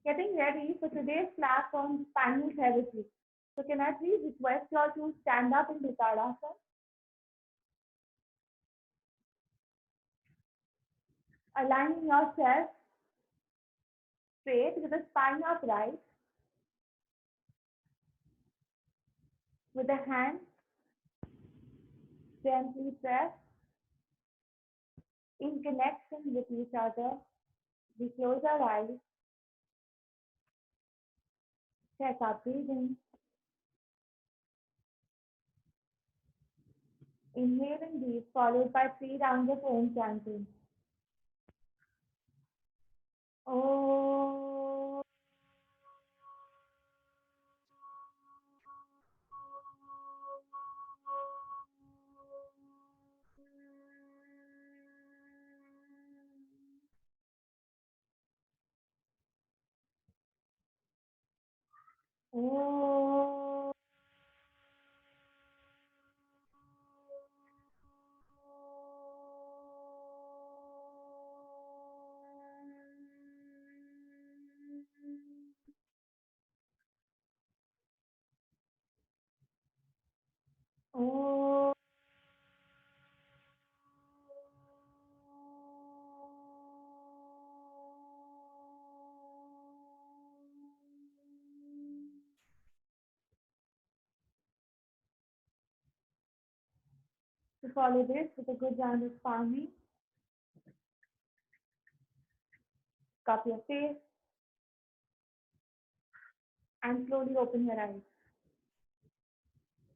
getting ready for today's class on spinal therapy. So can I please request you all to stand up in Bhutadasana, aligning yourself straight with the spine upright, with the hands gently pressed in connection with each other. We close our eyes, check our breathing, inhaling deep, followed by 3 rounds of Om chanting. Om. Om. Om. To follow this with a good round of palming, cup your face, and slowly open your eyes.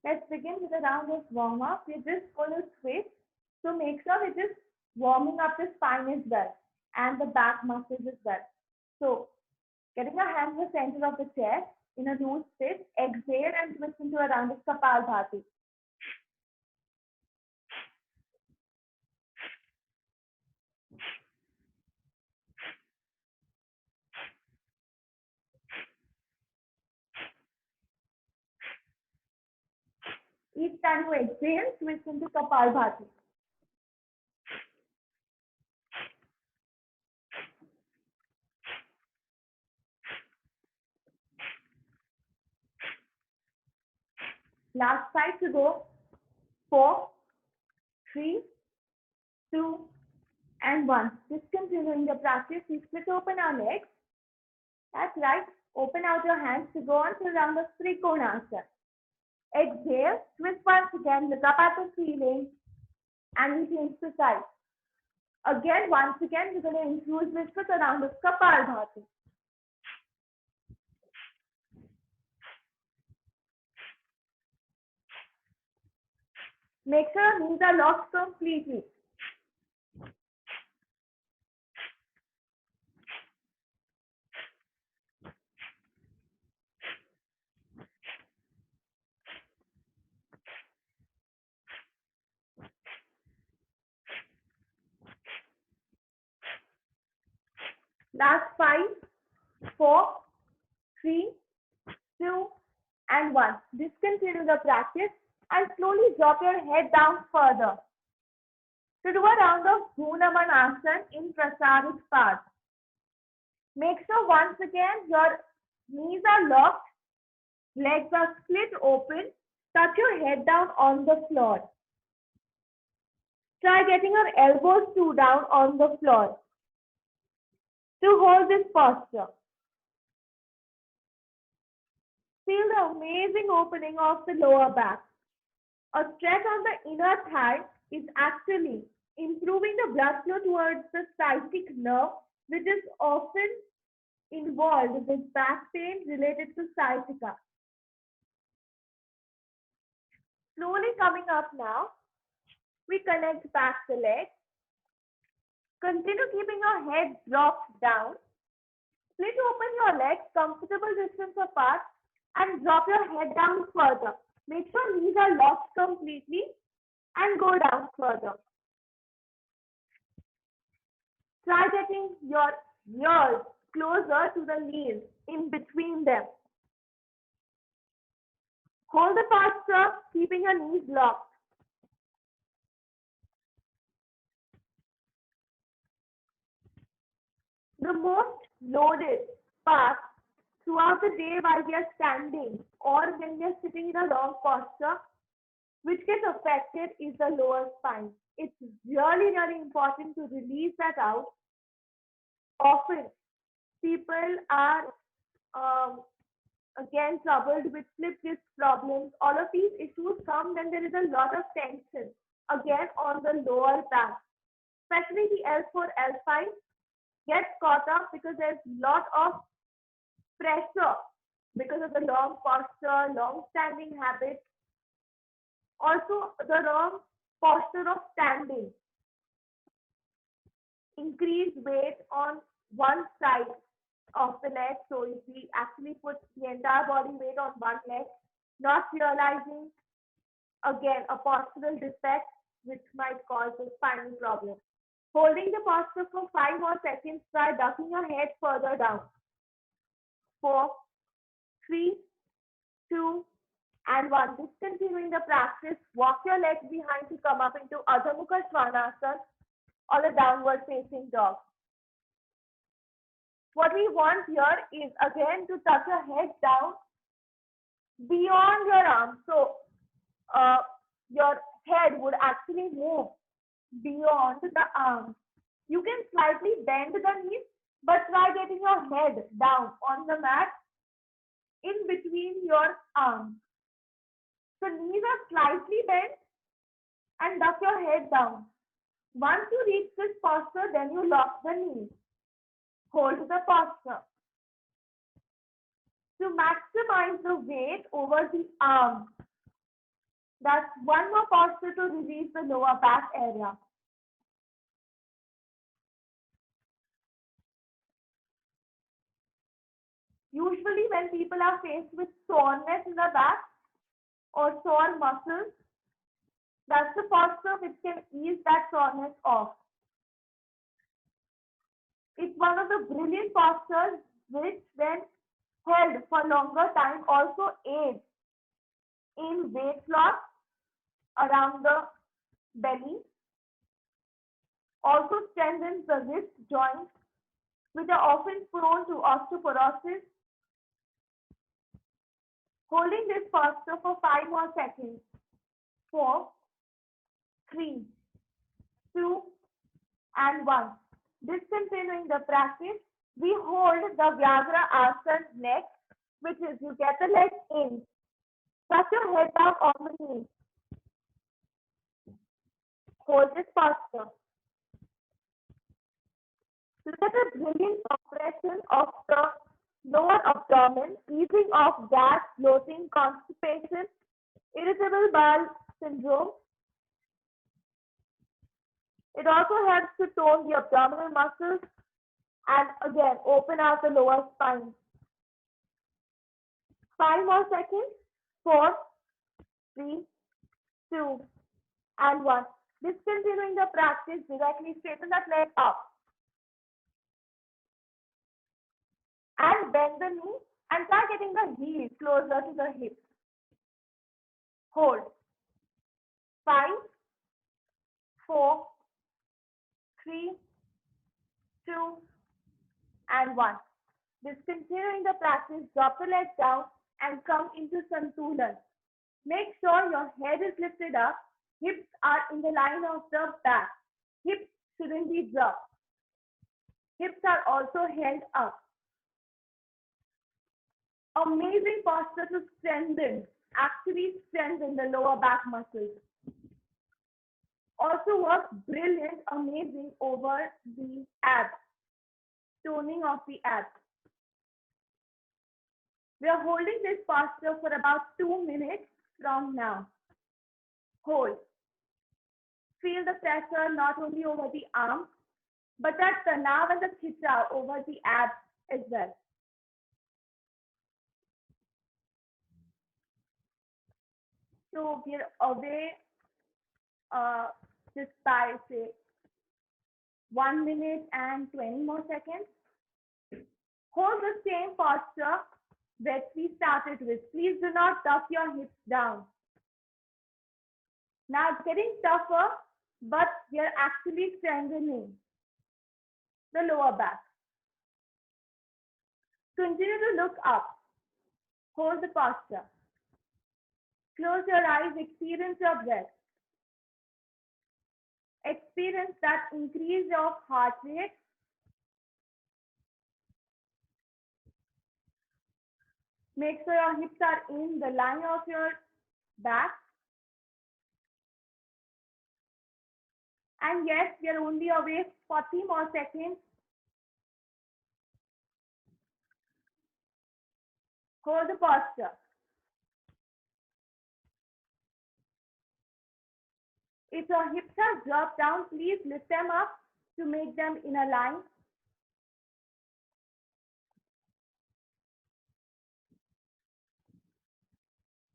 Let's begin with a round of warm up. We're just going to switch. So make sure we're just warming up the spine as well and the back muscles as well. So getting our hands in the center of the chest in a loose sit, exhale and twist into a round of Kapalbhati. Each time you exhale, twist into Kapalbhati. Last side to go. 4, 3, 2, and 1. Discontinuing the practice, we split open our legs. That's right. Open out your hands to go on to a round of Trikonasana. Exhale, twist once again, look up at the ceiling, and we change the side. Again, once again, we're going to infuse this with a round of Kapalbhati. Make sure your knees are locked completely. Last 5, 4, 3, 2, and 1. Discontinue the practice and slowly drop your head down further. To do a round of Bhunamanasana in Prasarit Pad. Make sure once again your knees are locked, legs are split open, touch your head down on the floor. Try getting your elbows too down on the floor. To hold this posture. Feel the amazing opening of the lower back. A stretch on the inner thigh is actually improving the blood flow towards the sciatic nerve, which is often involved with back pain related to sciatica. Slowly coming up now, we connect back the legs. Continue keeping your head dropped down. Split open your legs comfortable distance apart and drop your head down further. Make sure knees are locked completely and go down further. Try getting your ears closer to the knees, in between them. Hold the posture, keeping your knees locked. The most loaded past throughout the day while we are standing or when we are sitting in a wrong posture, which gets affected is the lower spine. It's really, really important to release that out. Often, people are um, again troubled with slip disc problems. All of these issues come when there is a lot of tension again on the lower back, especially the L4, L5 gets caught up because there's a lot of pressure because of the long posture, long standing habit, also the wrong posture of standing, increased weight on one side of the leg. So if we actually put the entire body weight on one leg, not realizing again a postural defect which might cause a spinal problem. Holding the posture for 5 more seconds, try ducking your head further down. 4, 3, 2, and 1. Discontinuing the practice, walk your legs behind to come up into Adho Mukha Svanasana or the downward facing dog. What we want here is again to touch your head down beyond your arms. So your head would actually move beyond the arms. You can slightly bend the knees, but try getting your head down on the mat in between your arms. So knees are slightly bent and duck your head down. Once you reach this posture, then you lock the knees. Hold the posture. To maximize the weight over the arms. That's one more posture to release the lower back area. Usually when people are faced with soreness in the back or sore muscles, that's the posture which can ease that soreness off. It's one of the brilliant postures which when held for longer time also aids in weight loss around the belly, also strengthens the wrist joints which are often prone to osteoporosis. Holding this posture for 5 more seconds. 4, 3, 2, and 1. Discontinuing the practice, we hold the Vyagra Asana next, which is you get the leg in, touch your head down on the knee, hold this posture. Look at the brilliant compression of the lower abdomen, easing off gas, bloating, constipation, irritable bowel syndrome. It also helps to tone the abdominal muscles and again open out the lower spine. 5 more seconds. 4, 3, 2, and 1. Discontinuing the practice, directly straighten that leg up. And bend the knee and try getting the heel closer to the hip. Hold. 5, 4, 3, 2, and 1. Discontinuing the practice, drop the leg down and come into Santulan. Make sure your head is lifted up, hips are in the line of the back. Hips shouldn't be dropped. Hips are also held up. Amazing posture to actually strengthen the lower back muscles. Also works brilliant, amazing over the abs, toning of the abs. We are holding this posture for about 2 minutes from now. Hold. Feel the pressure not only over the arms, but that tanav and the khicha over the abs as well. So we're away just by say 1 minute and 20 more seconds. Hold the same posture that we started with. Please do not tuck your hips down. Now it's getting tougher, but we are actually strengthening the lower back. Continue to look up. Hold the posture. Close your eyes, experience your breath. Experience that increase of heart rate. Make sure your hips are in the line of your back. And yes, we are only away 40 more seconds. Hold the posture. If your hips have dropped down, please lift them up to make them in a line.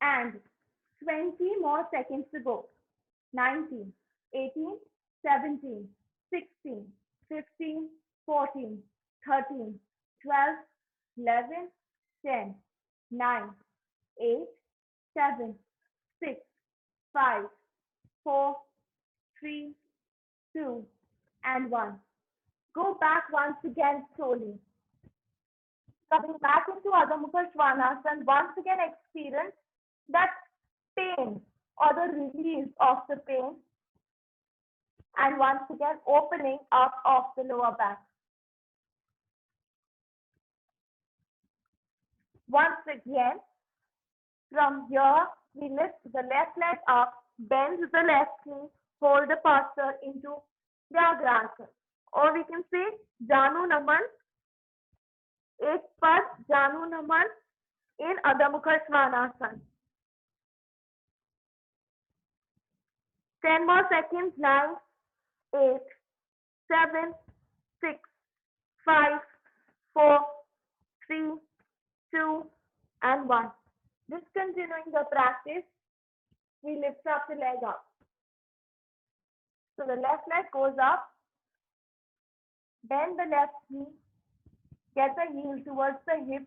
And 20 more seconds to go. 19, 18, 17, 16, 15, 14, 13, 12, 11, 10, 9, 8, 7, 6, 5, 4, 3, 2, and 1. Go back once again slowly. Coming back into Adho Mukha Svanasana, once again experience that pain or the release of the pain, and once again opening up of the lower back. Once again, from here, we lift the left leg up, bend the left knee, hold the posture into Vyagrasana. Or we can say Janu Naman, Ek Pad Janu Naman in Adho Mukha Svanasana. 10 more seconds. 9, 8, 7, 6, 5, 4, 3, 2, and 1. Discontinuing the practice, we lift up the leg up. So the left leg goes up, bend the left knee, get the heel towards the hip,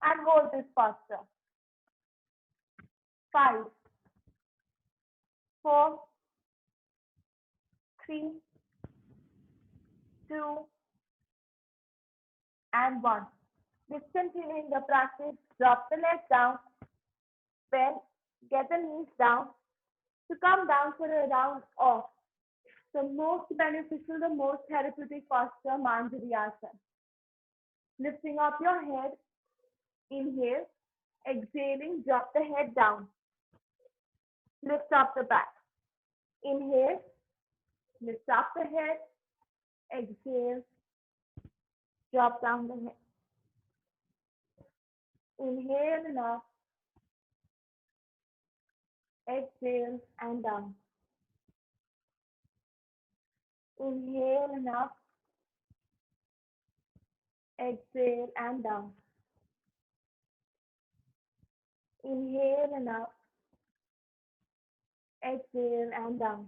and hold this posture. 5, 4, 3, 2, and 1. Discontinuing the practice, drop the leg down, bend, get the knees down to come down for a round of the most beneficial, the most therapeutic posture, Manjari-asana. Lifting up your head, inhale, exhaling, drop the head down. Lift up the back. Inhale, lift up the head, exhale, drop down the head. Inhale and up, exhale and down. Inhale and up, exhale and down. Inhale and up, exhale and down.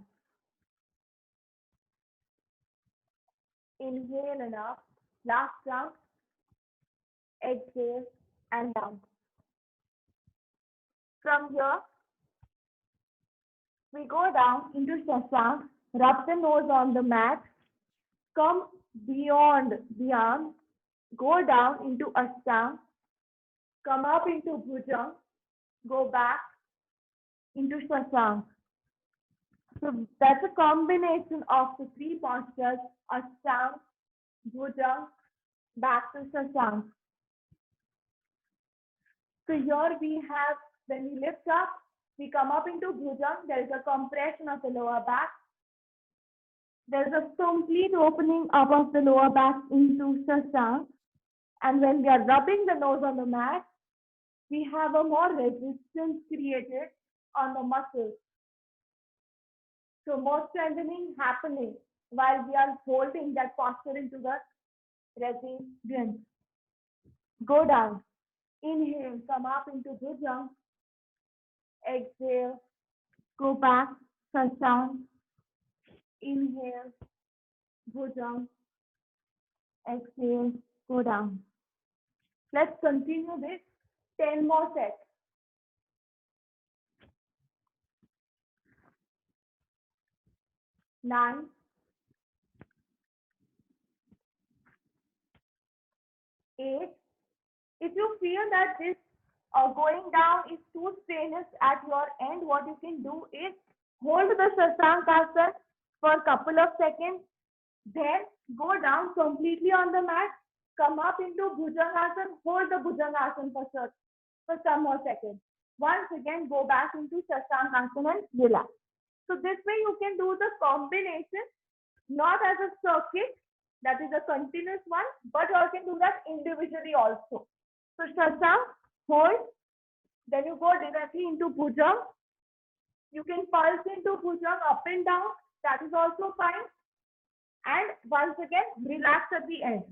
Inhale and up, last round, exhale and down. From here, we go down into Shashank, rub the nose on the mat, come beyond the arms, go down into Ashtanga, come up into Bhujanga, go back into Shashank. So that's a combination of the three postures, Ashtanga, Bhujanga, back to Shashank. So here we have, when we lift up, we come up into Bhujanga, there is a compression of the lower back. There is a complete opening up of the lower back into Shashank. And when we are rubbing the nose on the mat, we have a more resistance created on the muscles. So more strengthening happening while we are holding that posture into the resilience. Go down. Inhale, come up into Bhujanga. Exhale, go back, Shashank. Inhale, Bhujanga. Exhale, go down. Let's continue this 10 more sets. 9, 8, you feel that this going down is too strenuous at your end, what you can do is hold the Shashankasana for a couple of seconds, then go down completely on the mat, come up into Bhujangasana, hold the Bhujangasana for some more seconds. Once again, go back into Shashankasana and relax. So this way you can do the combination, not as a circuit, that is a continuous one, but you can do that individually also. So Shashank, hold, then you go directly into Bhujang. You can pulse into Bhujang up and down, that is also fine. And once again, relax at the end.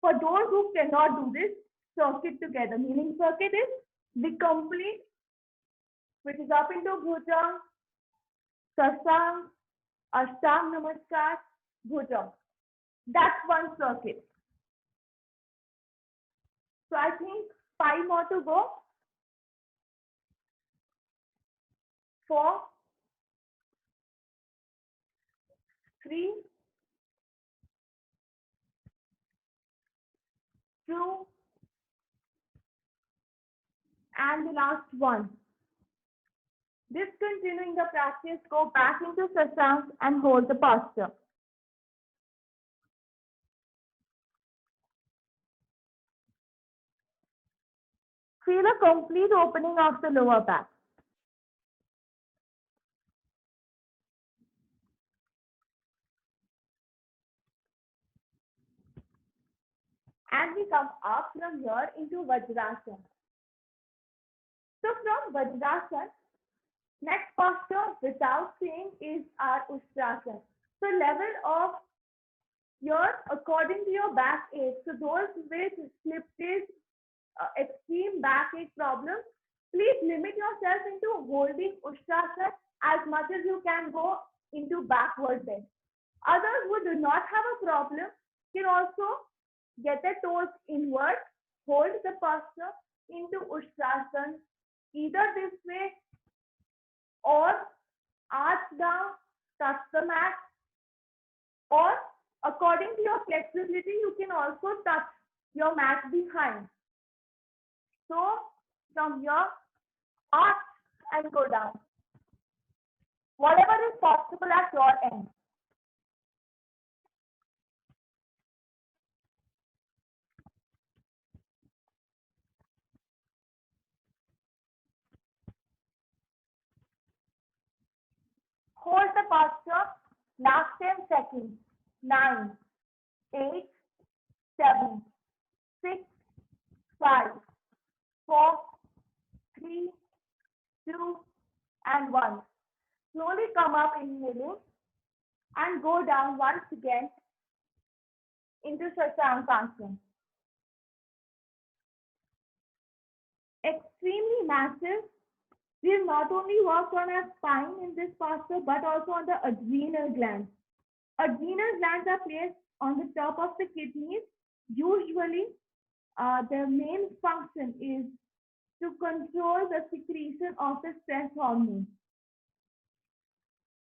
For those who cannot do this circuit together, meaning circuit is the complete, which is up into Bhujang, Shashank, Ashtang Namaskar, Bhujang. That's one circuit. So I think 5 more to go. 4, 3, 2, and the last one. Discontinuing the practice, go back into Shashank and hold the posture. Feel a complete opening of the lower back. And we come up from here into Vajrasana. So from Vajrasana, next posture without saying is our Ustrasana. So level of your, according to your backache, so those with slip disc, extreme backache problems, please limit yourself into holding Ustrasana as much as you can go into backward bend. Others who do not have a problem can also get their toes inward, hold the posture into Ustrasana, either this way or arch down, touch the mat, or according to your flexibility, you can also touch your mat behind. So from here, arch and go down. Whatever is possible at your end. Hold the posture, last 10 seconds. 9, 8, 7, 6, 5, 4, 3, 2, and 1. Slowly come up, inhaling, and go down once again into Shashankasana. Extremely massive. We have not only worked on our spine in this posture, but also on the adrenal glands. Adrenal glands are placed on the top of the kidneys. Usually, their main function is to control the secretion of the stress hormone.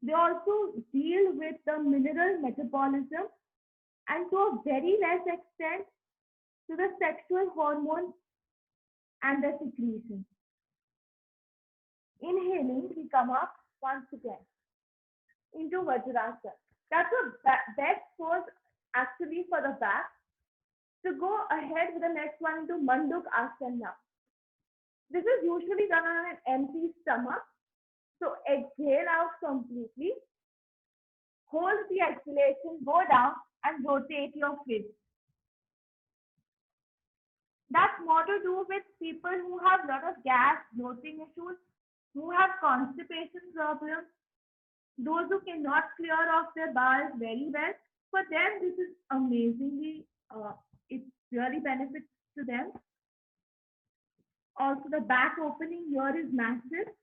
They also deal with the mineral metabolism and to a very less extent to the sexual hormone and the secretion. Inhaling, we come up once again into Vajrasana. That's the best pose actually for the back. To go ahead with the next one into Manduk Asana. This is usually done on an empty stomach. So exhale out completely. Hold the exhalation, go down and rotate your fist. That's more to do with people who have a lot of gas, bloating issues, who have constipation problems, those who cannot clear off their bowels very well. For them, this is amazingly, it really benefits to them. Also, the back opening here is massive.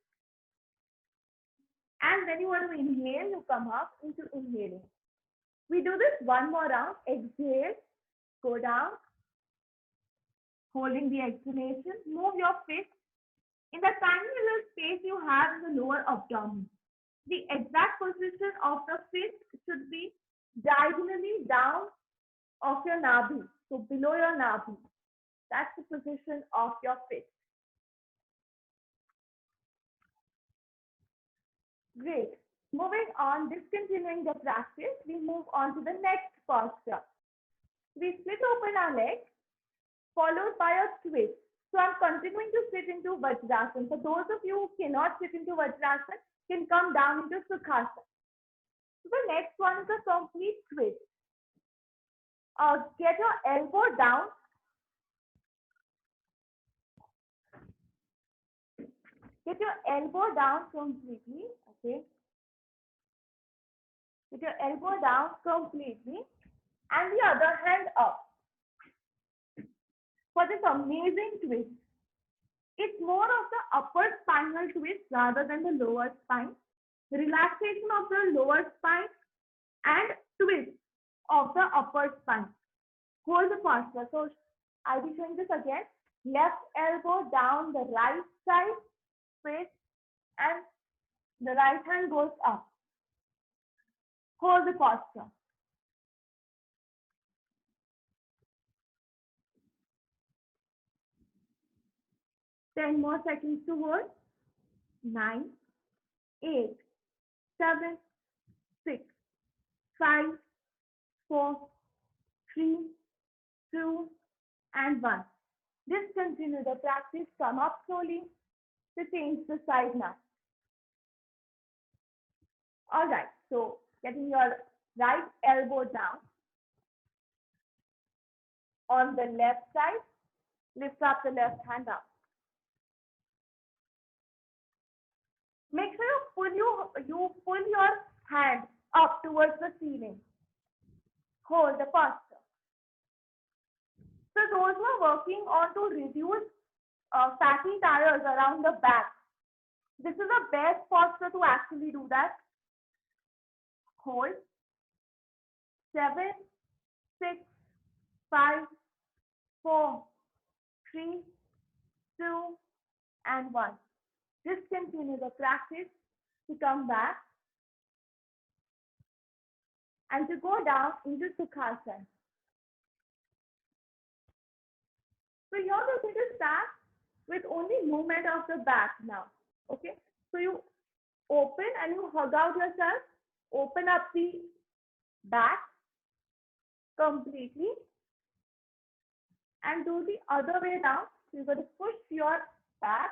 And when you want to inhale, you come up into inhaling. We do this one more round. Exhale, go down, holding the exhalation. Move your fist in the tiny little space you have in the lower abdomen. The exact position of the fist should be diagonally down of your nabi, so below your nabi. That's the position of your fist. Great. Moving on, discontinuing the practice, we move on to the next posture. We split open our legs, followed by a twist. So I'm continuing to sit into Vajrasana. For those of you who cannot sit into Vajrasana, can come down into Sukhasana. So the next one is a complete twist. Get your elbow down. Get your elbow down completely. Okay. Get your elbow down completely and the other hand up for this amazing twist. It's more of the upper spinal twist rather than the lower spine. Relaxation of the lower spine and twist of the upper spine. Hold the posture. So I'll be showing this again. Left elbow down the right side, twist, and the right hand goes up. Hold the posture. Ten more seconds to hold. 9, 8, 7, 6, 5, 4, 3, 2, and 1. Discontinue the practice. Come up slowly to change the side now. All right. So getting your right elbow down on the left side, lift up the left hand up. Make sure you pull your hand up towards the ceiling. Hold the posture. So those who are working on to reduce fatty tires around the back, this is the best posture to actually do that. Hold. 7, 6, 5, 4, 3, 2, and 1. Discontinue the practice to come back and to go down into Sukhasana. So here we're going to start with only movement of the back now. Okay. So you open and you hug out yourself. Open up the back completely and do the other way down. So you're going to push your back,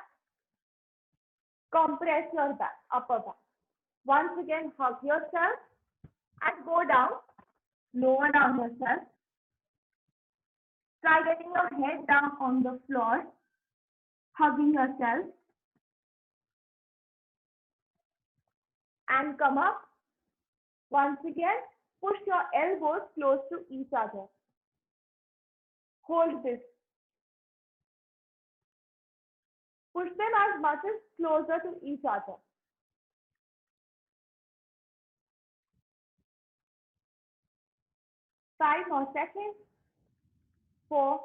compress your back, upper back. Once again, hug yourself and go down, lower down yourself. Try getting your head down on the floor, hugging yourself. And come up. Once again, push your elbows close to each other. Hold this. Push them as much as closer to each other. Five more seconds. 4,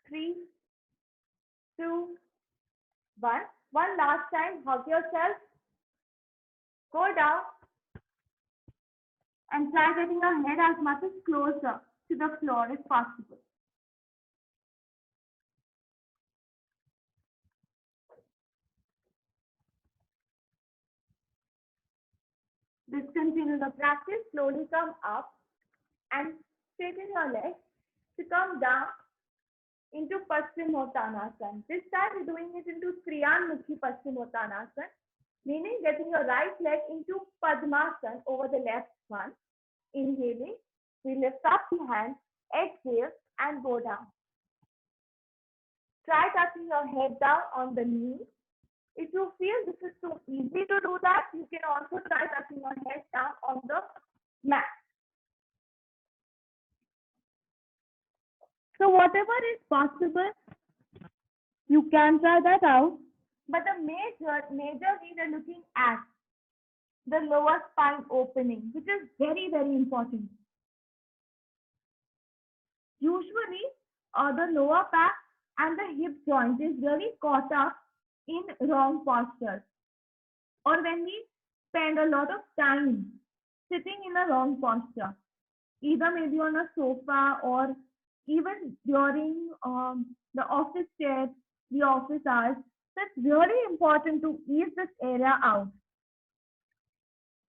3, 2, 1. One last time, hug yourself. Go down and try getting your head as much as closer to the floor as possible. Discontinue the practice. Slowly come up and straighten your legs to come down into Paschimottanasana. This time we're doing it into Triyanmukhi Paschimottanasana, meaning getting your right leg into Padmasana over the left one. Inhaling, we lift up the hand, exhale, and go down. Try touching your head down on the knee. If you feel this is too easy to do that, you can also try touching your head down on the mat. So whatever is possible, you can try that out. But the major we are looking at the lower spine opening, which is very, very important. Usually, the lower back and the hip joint is really caught up in wrong postures, or when we spend a lot of time sitting in a wrong posture, either maybe on a sofa or even during the office chairs, the office hours. So it's really important to ease this area out.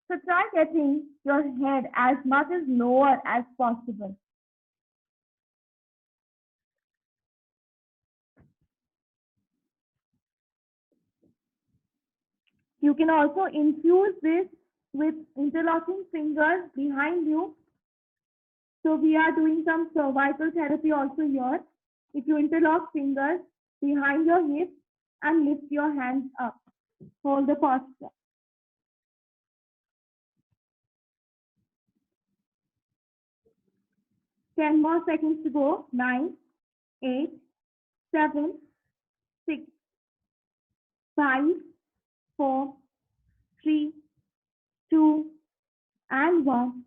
So try getting your head as much as lower as possible. You can also infuse this with interlocking fingers behind you. So we are doing some cervical therapy also here. If you interlock fingers behind your hips and lift your hands up, hold the posture. 10 more seconds to go. 9, 8, 7, 6, 5, 4, 3, 2, and 1,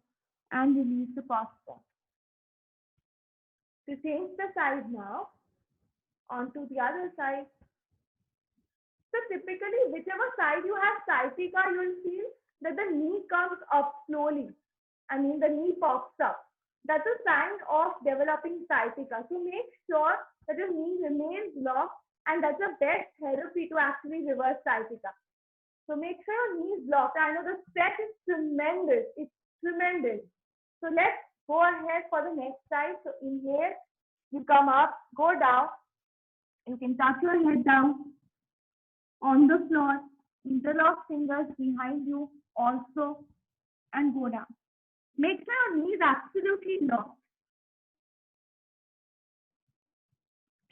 and release the posture. To change the side now, onto the other side. So typically, whichever side you have sciatica, you will feel that the knee comes up slowly. I mean, the knee pops up. That's a sign of developing sciatica. So make sure that your knee remains locked, and that's the best therapy to actually reverse sciatica. So make sure your knee is locked. I know the stretch is tremendous. It's tremendous. So let's go ahead for the next side. So inhale, you come up, go down. You can touch your head down on the floor, interlock fingers behind you also, and go down. Make sure your knee is absolutely locked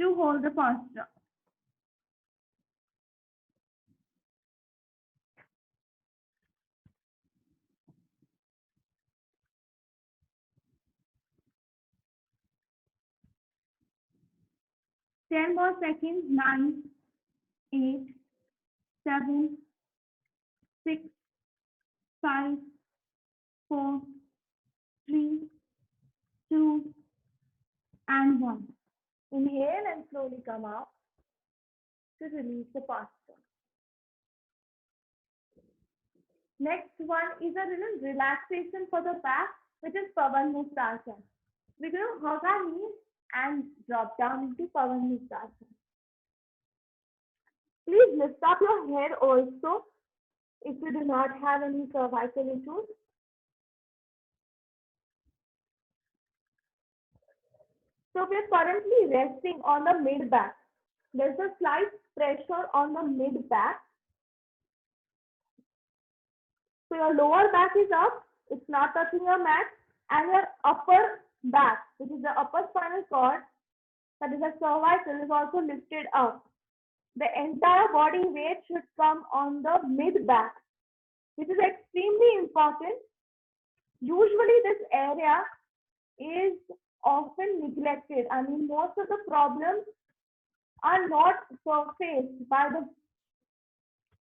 to hold the posture. Ten more seconds. 9, 8, 7, 6, 5, 4, 3, 2, and 1. Inhale and slowly come out to release the posture. Next one is a little relaxation for the back, which is Pavan Mustasana. We're going to hug our knees and drop down into Pavan Mustasana. Please lift up your head also if you do not have any cervical issues. So we're currently resting on the mid back. There's a slight pressure on the mid back. So your lower back is up, it's not touching your mat, and your upper back, which is the upper spinal cord, that is the cervical, is also lifted up. The entire body weight should come on the mid back, which is extremely important. Usually this area is often neglected. I mean, most of the problems are not surfaced by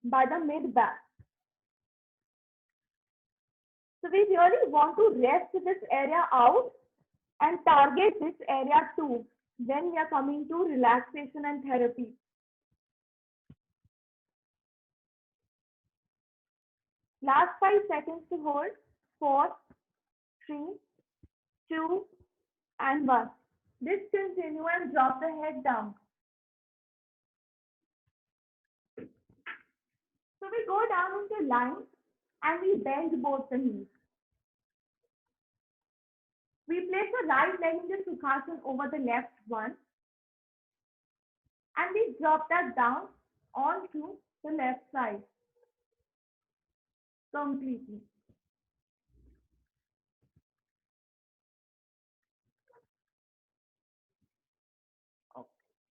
the mid back. So we really want to rest this area out and target this area too when we are coming to relaxation and therapy. Last 5 seconds to hold. 4, 3, 2, and 1. Discontinue and drop the head down. So we go down into line and we bend both the knees. We place the right leg in the Sukhasana over the left one, and we drop that down onto the left side completely.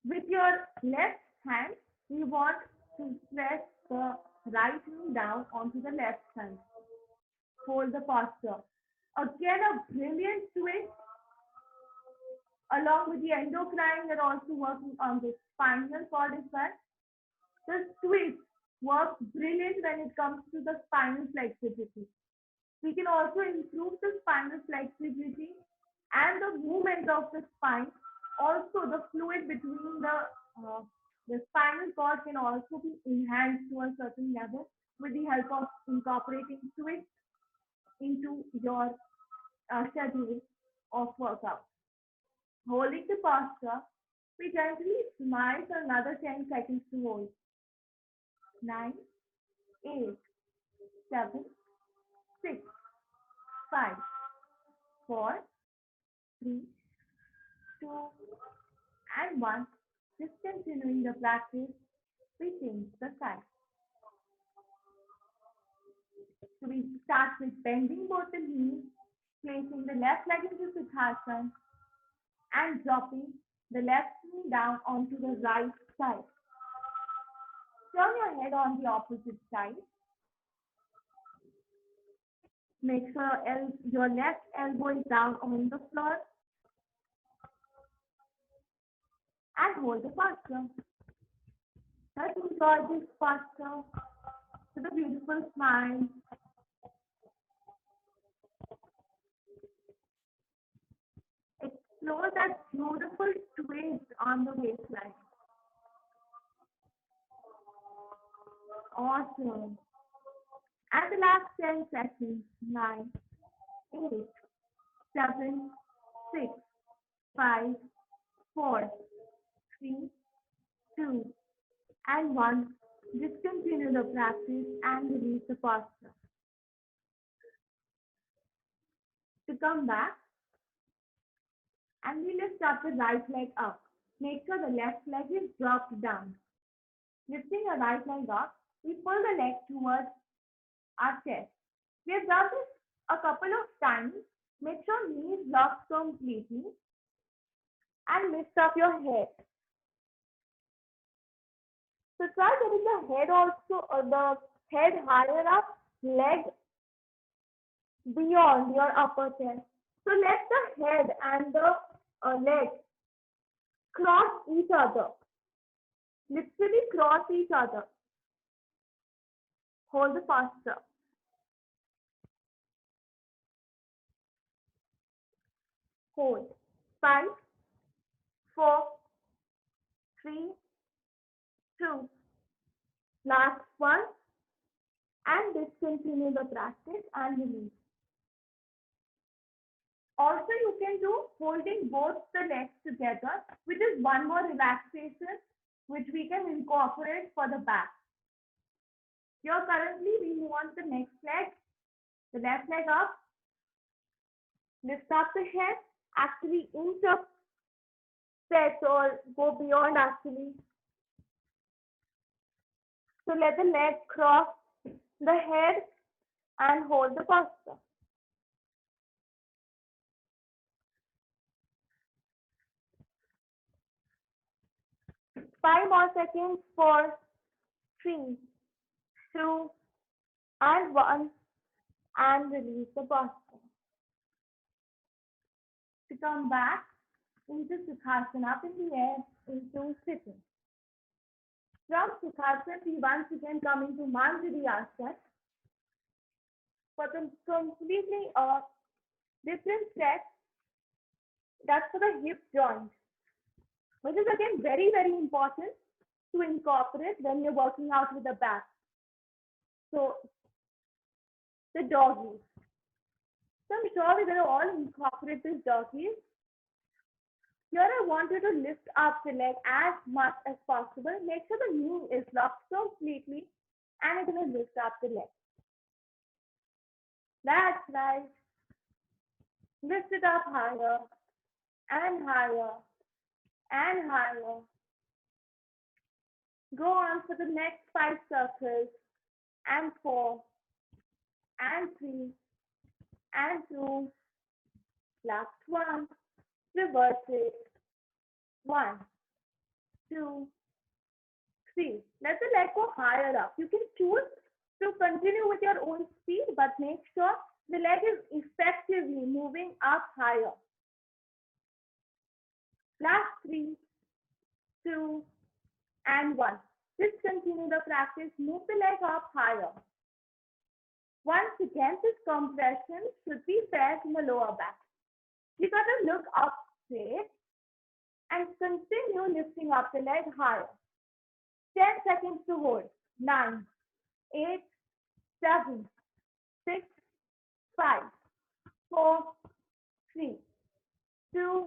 With your left hand, we want to press the right knee down onto the left hand. Hold the posture. Again, a brilliant twist. Along with the endocrine, we're also working on the spinal cord as well. This twist works brilliant when it comes to the spinal flexibility. We can also improve the spinal flexibility and the movement of the spine. Also, the fluid between the spinal cord can also be enhanced to a certain level with the help of incorporating twist into your schedule of workout. Holding the posture, we gently smile for another 10 seconds to hold. 9, 8, 7, 6, 5, 4, 3, 2, and 1. Just continuing the practice, we change the side. So we start with bending both the knees, placing the left leg into Sukhasana and dropping the left knee down onto the right side. Turn your head on the opposite side. Make sure your left elbow is down on the floor and hold the posture. Let's enjoy this posture with a beautiful smile. Explore that beautiful twist on the waistline. Awesome. And the last 10 seconds. 9, 8, 7, 6, 5, 4, 3, 2, and 1. Discontinue the practice and release the posture. To come back, and we lift up the right leg up. Make sure the left leg is dropped down. Lifting the right leg up, we pull the leg towards our chest. We have done this a couple of times. Make sure knees lock completely and lift up your head. So try getting the head also, the head higher up, leg beyond your upper chest. So let the head and the leg cross each other. Literally cross each other. Hold the posture. Hold. 5, 4, 3, 2. Last one. And discontinue the practice and release. Also, you can do holding both the legs together, which is one more relaxation which we can incorporate for the back. Here currently we move on to the next leg, the left leg up, lift up the head, actually inch up, stretch or go beyond actually. So let the leg cross the head and hold the posture. Five more seconds. 4, 3, 2, and 1, and release the posture. To come back into Sukhasana, up in the air, into sitting. From Sukhasana, we once again come into Manjari-asana for the completely different set. That's for the hip joint, which is again very, very important to incorporate when you're working out with the back. So, the doggies. So I'm sure we're going to all incorporate this doggies. Here I want you to lift up the leg as much as possible. Make sure the knee is locked completely and you're going to lift up the leg. That's right. Lift it up higher and higher and higher. Go on for the next 5 circles and 4 and 3 and 2. Last one. Reverse it. 1, 2, 3. Let the leg go higher up. You can choose to continue with your own speed, but make sure the leg is effectively moving up higher. Last 3, 2, and 1. Just continue the practice. Move the leg up higher. Once again, this compression should be felt in the lower back. You got to look up straight and continue lifting up the leg higher. 10 seconds to hold. 9, 8, 7, 6, 5, 4, 3, 2,